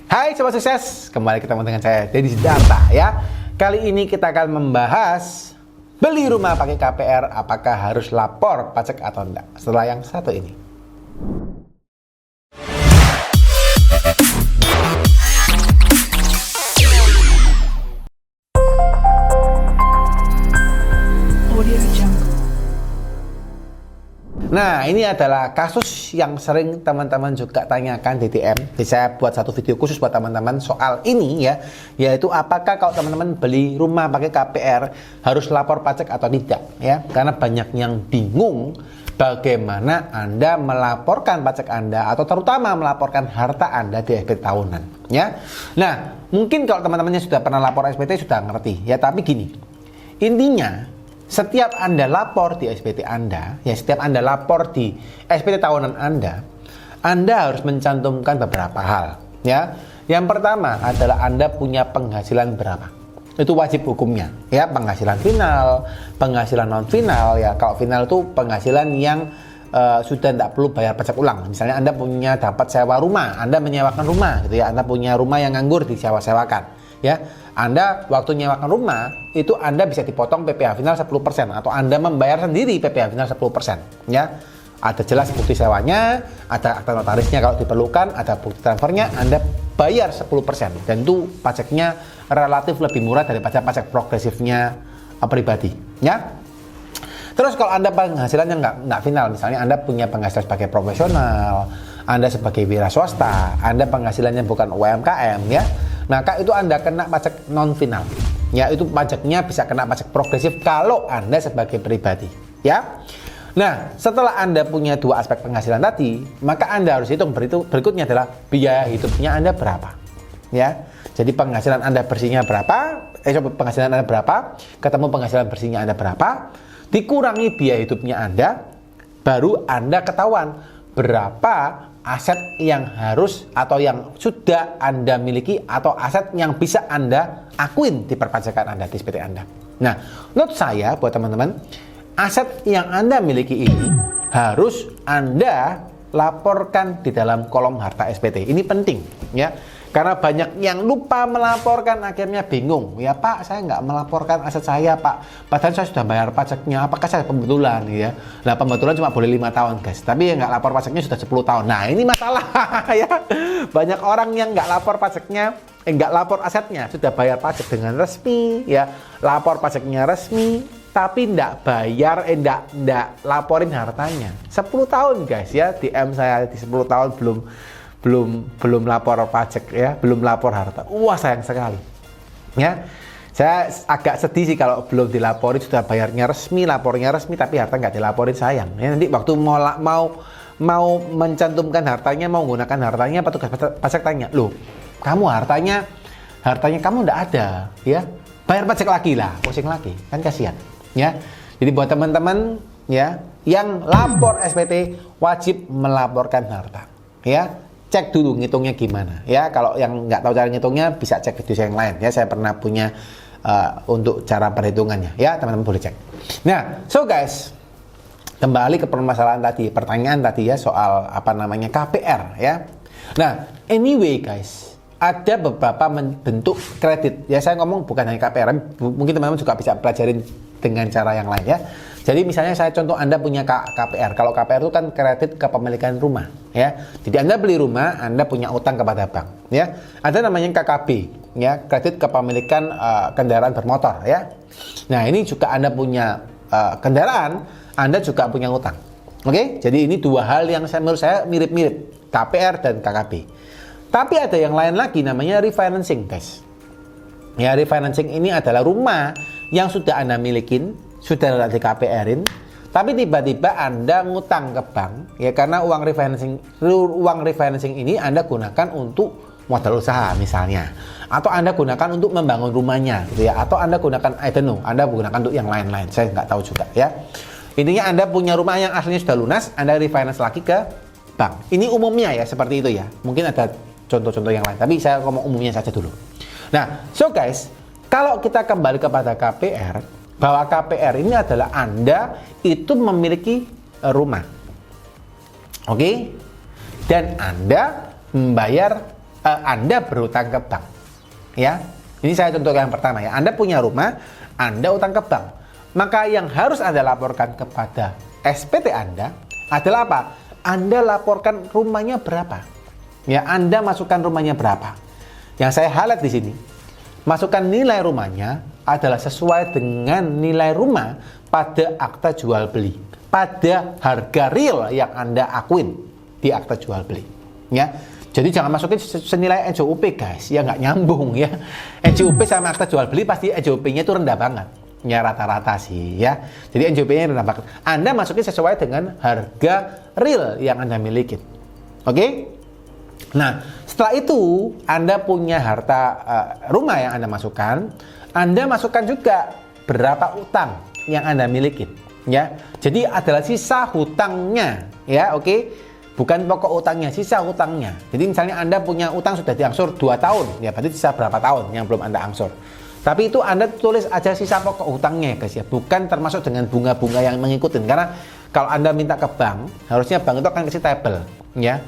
Hai Sobat Sukses, kembali ketemu dengan saya Deddy Sidarta ya. Kali ini kita akan membahas beli rumah pakai KPR, apakah harus lapor pajak atau enggak. Setelah yang satu ini. Nah, ini adalah kasus yang sering teman-teman juga tanyakan di DM. Jadi saya buat satu video khusus buat teman-teman soal ini ya, yaitu apakah kalau teman-teman beli rumah pakai KPR harus lapor pajak atau tidak ya? Karena banyak yang bingung bagaimana Anda melaporkan pajak Anda atau terutama melaporkan harta Anda di SPT tahunan ya. Nah, mungkin kalau teman-temannya sudah pernah lapor SPT sudah ngerti ya, tapi gini. Intinya setiap Anda lapor di SPT Anda, ya setiap Anda lapor di SPT tahunan Anda harus mencantumkan beberapa hal, ya. Yang pertama adalah Anda punya penghasilan berapa. Itu wajib hukumnya, ya, penghasilan final, penghasilan non final, ya. Kalau final itu penghasilan yang sudah tidak perlu bayar pajak ulang. Misalnya Anda punya dapat sewa rumah, Anda menyewakan rumah, gitu ya. Anda punya rumah yang nganggur disewa-sewakan. Ya, Anda waktu nyewakan rumah itu Anda bisa dipotong PPh final 10% atau Anda membayar sendiri PPh final 10% ya. Ada jelas bukti sewanya, ada akta notarisnya kalau diperlukan, ada bukti transfernya, Anda bayar 10% dan itu pajaknya relatif lebih murah daripada pajak progresifnya pribadi ya. Terus kalau Anda penghasilannya nggak final, misalnya Anda punya penghasilan sebagai profesional, Anda sebagai wira swasta, Anda penghasilannya bukan UMKM ya, maka itu Anda kena pajak non final. Ya, itu pajaknya bisa kena pajak progresif kalau Anda sebagai pribadi, ya. Nah, setelah Anda punya dua aspek penghasilan tadi, maka Anda harus hitung berikutnya adalah biaya hidupnya Anda berapa. Ya. Jadi penghasilan Anda bersihnya berapa? Penghasilan Anda berapa? Ketemu penghasilan bersihnya Anda berapa? Dikurangi biaya hidupnya Anda, baru Anda ketahuan berapa aset yang harus atau yang sudah Anda miliki atau aset yang bisa Anda akuin di perpajakan Anda di SPT Anda. Nah, menurut saya buat teman-teman, aset yang Anda miliki ini harus Anda laporkan di dalam kolom harta SPT. Ini penting ya. Karena banyak yang lupa melaporkan, akhirnya bingung. Ya Pak, saya nggak melaporkan aset saya Pak. Padahal saya sudah bayar pajaknya. Apakah saya pembetulan ya? Nah, pembetulan cuma boleh 5 tahun guys. Tapi yang nggak lapor pajaknya sudah 10 tahun. Nah, ini masalah ya. Banyak orang yang nggak lapor pajaknya, nggak lapor asetnya. Sudah bayar pajak dengan resmi ya. Lapor pajaknya resmi. Tapi nggak bayar, nggak laporin hartanya. 10 tahun guys ya. DM saya di 10 tahun belum lapor pajak ya, belum lapor harta. Wah, sayang sekali. Ya. Saya agak sedih sih kalau belum dilaporin, sudah bayarnya resmi, lapornya resmi tapi harta nggak dilaporin, sayang. Ya, nanti waktu mau mencantumkan hartanya, mau menggunakan hartanya, petugas pajak tanya, "Loh, kamu hartanya kamu nggak ada, ya? Bayar pajak lagi lah, pusing lagi." Kan kasihan, ya. Jadi buat teman-teman ya yang lapor SPT wajib melaporkan harta. Ya. Cek dulu ngitungnya gimana ya. Kalau yang nggak tahu cara ngitungnya bisa cek video saya yang lain ya. Saya pernah punya untuk cara perhitungannya ya, teman-teman boleh cek. Nah, so guys, kembali ke permasalahan tadi, pertanyaan tadi ya soal apa namanya KPR ya. Nah, anyway guys, ada beberapa bentuk kredit ya. Saya ngomong bukan hanya KPR, mungkin teman-teman juga bisa pelajarin dengan cara yang lain ya. Jadi misalnya saya contoh Anda punya KPR. Kalau KPR itu kan kredit kepemilikan rumah ya. Jadi Anda beli rumah, Anda punya utang kepada bank ya. Ada namanya KKB ya, kredit kepemilikan kendaraan bermotor ya. Nah, ini juga Anda punya kendaraan, Anda juga punya utang. Oke? Jadi ini dua hal yang menurut saya mirip-mirip, KPR dan KKB. Tapi ada yang lain lagi namanya refinancing, guys. Ya, refinancing ini adalah rumah yang sudah Anda milikin, sudah di KPR-in, tapi tiba-tiba Anda ngutang ke bank ya, karena uang refinancing ini Anda gunakan untuk modal usaha misalnya, atau Anda gunakan untuk membangun rumahnya gitu ya, atau Anda gunakan Anda gunakan untuk yang lain-lain, saya nggak tahu juga ya. Intinya Anda punya rumah yang aslinya sudah lunas, Anda refinance lagi ke bank. Ini umumnya ya, seperti itu ya. Mungkin ada contoh-contoh yang lain, tapi saya ngomong umumnya saja dulu. Nah, so guys, kalau kita kembali kepada KPR, bahwa KPR ini adalah Anda itu memiliki rumah. Oke? Dan Anda membayar Anda berutang ke bank. Ya, ini saya contoh yang pertama ya. Anda punya rumah, Anda utang ke bank. Maka yang harus Anda laporkan kepada SPT Anda adalah apa? Anda laporkan rumahnya berapa. Ya, Anda masukkan rumahnya berapa. Yang saya highlight di sini, masukkan nilai rumahnya adalah sesuai dengan nilai rumah pada akta jual beli, pada harga real yang Anda akuin di akta jual beli. Ya, jadi jangan masukin senilai NJOP guys, ya nggak nyambung ya. NJOP sama akta jual beli pasti NJOP-nya itu rendah banget. Ya rata-rata sih ya. Jadi NJOP-nya rendah banget. Anda masukin sesuai dengan harga real yang Anda miliki. Oke? Nah, setelah itu Anda punya harta rumah yang Anda masukkan. Anda masukkan juga berapa utang yang Anda miliki. Ya. Jadi adalah sisa hutangnya, ya, oke? Bukan pokok utangnya, sisa hutangnya. Jadi misalnya Anda punya utang sudah diangsur 2 tahun, ya berarti sisa berapa tahun yang belum Anda angsur. Tapi itu Anda tulis aja sisa pokok hutangnya guys ya, bukan termasuk dengan bunga-bunga yang mengikuti. Karena kalau Anda minta ke bank, harusnya bank itu akan kasih tabel, ya.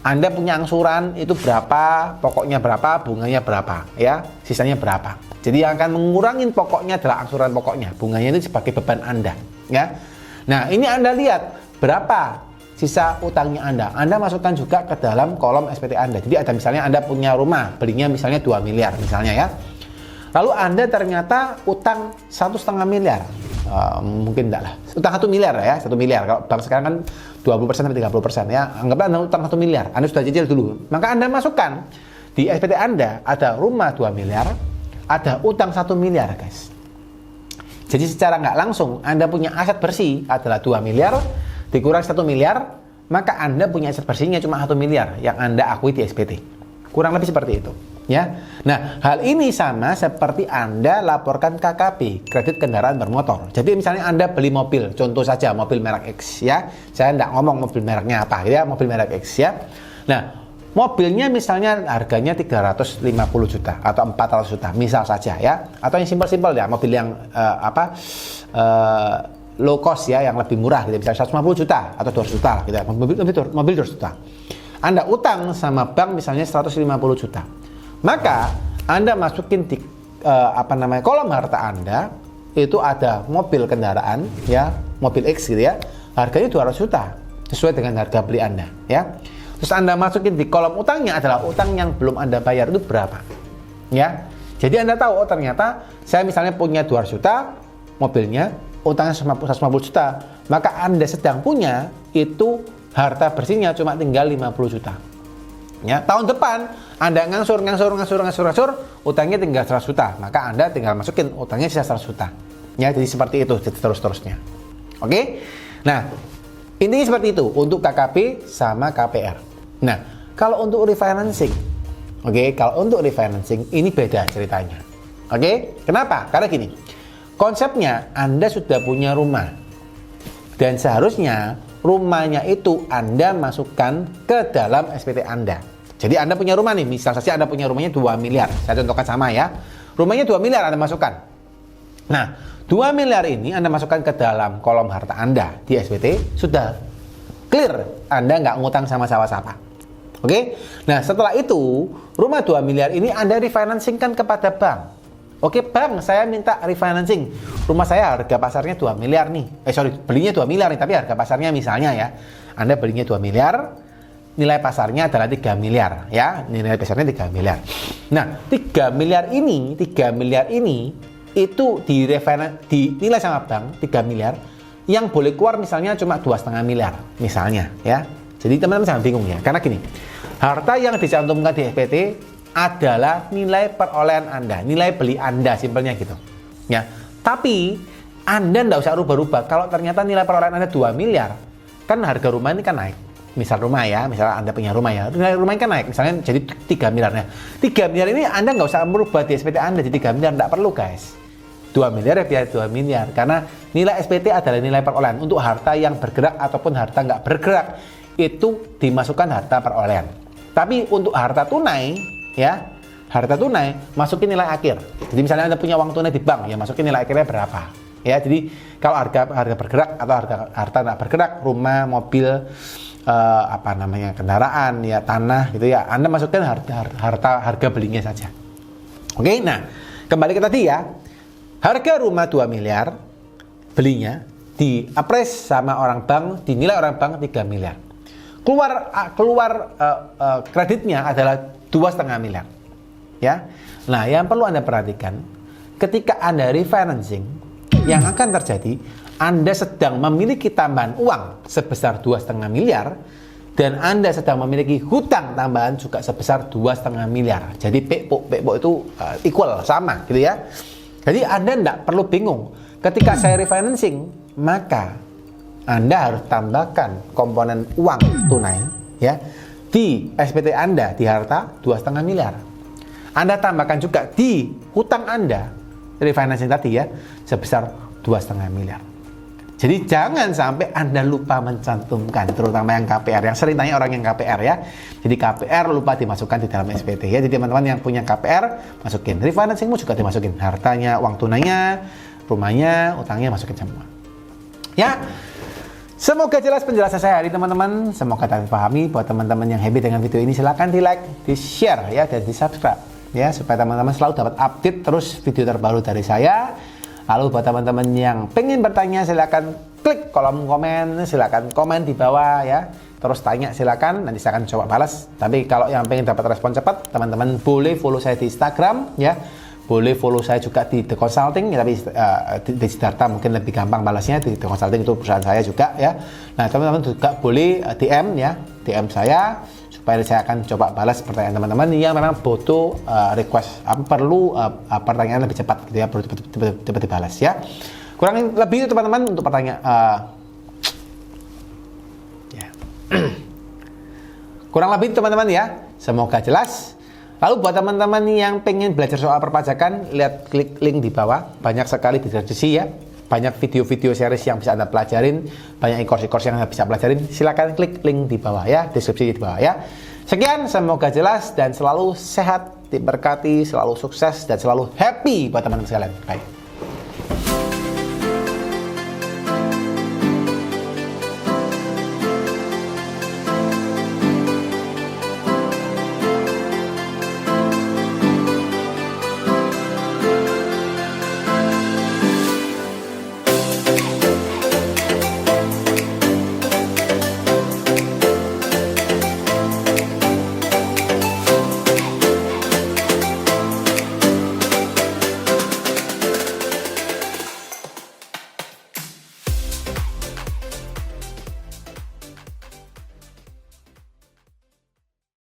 Anda punya angsuran itu berapa, pokoknya berapa, bunganya berapa, ya, sisanya berapa. Jadi yang akan mengurangi pokoknya adalah angsuran pokoknya, bunganya itu sebagai beban Anda, ya. Nah ini Anda lihat berapa sisa utangnya Anda masukkan juga ke dalam kolom SPT Anda. Jadi ada misalnya Anda punya rumah, belinya misalnya 2 miliar misalnya ya. Lalu Anda ternyata utang 1,5 miliar. Mungkin enggak lah. Utang 1 miliar ya, 1 miliar. Kalau bank sekarang kan 20% sampai 30% ya. Anggaplah Anda utang 1 miliar. Anda sudah cicil dulu. Maka Anda masukkan di SPT Anda ada rumah 2 miliar, ada utang 1 miliar, guys. Jadi secara nggak langsung Anda punya aset bersih adalah 2 miliar dikurang 1 miliar, maka Anda punya aset bersihnya cuma 1 miliar yang Anda akui di SPT. Kurang lebih seperti itu, ya. Nah, hal ini sama seperti Anda laporkan KKB, kredit kendaraan bermotor. Jadi misalnya Anda beli mobil, contoh saja mobil merek X, ya. Saya nggak ngomong mobil mereknya apa, ya, mobil merek X, ya. Nah, mobilnya misalnya harganya 350 juta atau 400 juta, misal saja, ya. Atau yang simpel-simpel ya, mobil yang low cost ya, yang lebih murah gitu, bisa 150 juta atau 200 juta gitu, mobil 200 juta. Anda utang sama bank misalnya 150 juta. Maka Anda masukin di kolom harta Anda itu ada mobil kendaraan ya, mobil X gitu ya. Harganya 200 juta sesuai dengan harga beli Anda ya. Terus Anda masukin di kolom utangnya adalah utang yang belum Anda bayar itu berapa. Ya. Jadi Anda tahu, oh ternyata saya misalnya punya 200 juta mobilnya, utangnya 150 juta, maka Anda sedang punya itu harta bersihnya cuma tinggal 50 juta. Ya, tahun depan Anda ngangsur, utangnya tinggal 100 juta, maka Anda tinggal masukin utangnya sisa 100 juta. Ya, jadi seperti itu, jadi terus-terusnya. Oke? Nah, intinya seperti itu untuk KKB sama KPR. Nah, kalau untuk refinancing, kalau untuk refinancing ini beda ceritanya. Kenapa? Karena gini. Konsepnya Anda sudah punya rumah dan seharusnya rumahnya itu Anda masukkan ke dalam SPT Anda. Jadi Anda punya rumah nih, misal saja Anda punya rumahnya 2 miliar. Saya contohkan sama ya. Rumahnya 2 miliar Anda masukkan. Nah, 2 miliar ini Anda masukkan ke dalam kolom harta Anda di SPT, sudah clear. Anda nggak ngutang sama siapa-siapa. Nah, setelah itu rumah 2 miliar ini Anda refinancingkan kepada bank. Bang, saya minta refinancing. Rumah saya harga pasarnya 2 miliar nih. Belinya 2 miliar nih, tapi harga pasarnya misalnya ya. Anda belinya 2 miliar, nilai pasarnya adalah 3 miliar ya. Nilai pasarnya 3 miliar. Nah, 3 miliar ini itu dinilai sama bank 3 miliar. Yang boleh keluar misalnya cuma 2,5 miliar misalnya ya. Jadi teman-teman jangan bingung ya. Karena gini, harta yang dicantumkan di SPT adalah nilai perolehan Anda, nilai beli Anda, simpelnya gitu. Ya. Tapi Anda nggak usah rubah-rubah. Kalau ternyata nilai perolehan Anda 2 miliar, kan harga rumah ini kan naik. Misal rumah ya, misal Anda punya rumah ya, nilai rumah ini kan naik, misalnya jadi 3 miliarnya. 3 miliar ini Anda nggak usah merubah di SPT Anda jadi 3 miliar, nggak perlu guys. 2 miliar ya biar 2 miliar, karena nilai SPT adalah nilai perolehan. Untuk harta yang bergerak ataupun harta nggak bergerak, itu dimasukkan harta perolehan. Tapi untuk harta tunai, ya, harta tunai masukin nilai akhir. Jadi misalnya Anda punya uang tunai di bank, ya masukin nilai akhirnya berapa. Ya, jadi kalau harga bergerak atau harta nggak bergerak, rumah, mobil, kendaraan, ya tanah gitu ya, Anda masukkan harga belinya saja. Oke, nah kembali ke tadi ya, harga rumah 2 miliar belinya, di appraise sama orang bank, dinilai orang bank 3 miliar. Keluar kreditnya adalah 2,5 miliar. Ya. Nah, yang perlu Anda perhatikan, ketika Anda refinancing, yang akan terjadi, Anda sedang memiliki tambahan uang sebesar 2,5 miliar dan Anda sedang memiliki hutang tambahan juga sebesar 2,5 miliar. Jadi pekpok itu equal, sama gitu ya. Jadi Anda tidak perlu bingung. Ketika saya refinancing, maka Anda harus tambahkan komponen uang tunai ya di SPT Anda, di harta 2,5 miliar. Anda tambahkan juga di hutang Anda, refinancing tadi ya, sebesar 2,5 miliar. Jadi jangan sampai Anda lupa mencantumkan, terutama yang KPR, yang sering tanya orang yang KPR ya. Jadi KPR lupa dimasukkan di dalam SPT ya. Jadi teman-teman yang punya KPR, masukin. Refinancingmu juga dimasukin. Hartanya, uang tunainya, rumahnya, utangnya masukin semua. Ya, semoga jelas penjelasan saya hari teman-teman. Semoga dapat dipahami. Buat teman-teman yang happy dengan video ini, silahkan di like, di share ya, dan di subscribe ya, supaya teman-teman selalu dapat update terus video terbaru dari saya. Lalu buat teman-teman yang pengen bertanya, silakan klik kolom komen, silakan komen di bawah ya. Terus tanya silakan, nanti saya akan coba balas. Tapi kalau yang pengen dapat respon cepat, teman-teman boleh follow saya di Instagram ya. Boleh follow saya juga di The Consulting, ya, tapi di Siddhartha mungkin lebih gampang balasnya. Di The Consulting itu perusahaan saya juga ya. Nah, teman-teman juga boleh DM ya, DM saya, supaya saya akan coba balas pertanyaan teman-teman yang memang butuh request, perlu pertanyaan lebih cepat gitu ya, perlu cepat dibalas ya. Kurang lebih itu teman-teman untuk pertanyaan ya. Kurang lebih teman-teman ya, semoga jelas. Lalu buat teman-teman yang pengen belajar soal perpajakan, lihat klik link di bawah, banyak sekali di deskripsi ya. Banyak video-video series yang bisa Anda pelajarin, banyak e-course yang Anda bisa pelajarin. Silakan klik link di bawah ya, deskripsi di bawah ya. Sekian, semoga jelas dan selalu sehat, diberkati, selalu sukses dan selalu happy buat teman-teman sekalian. Baik.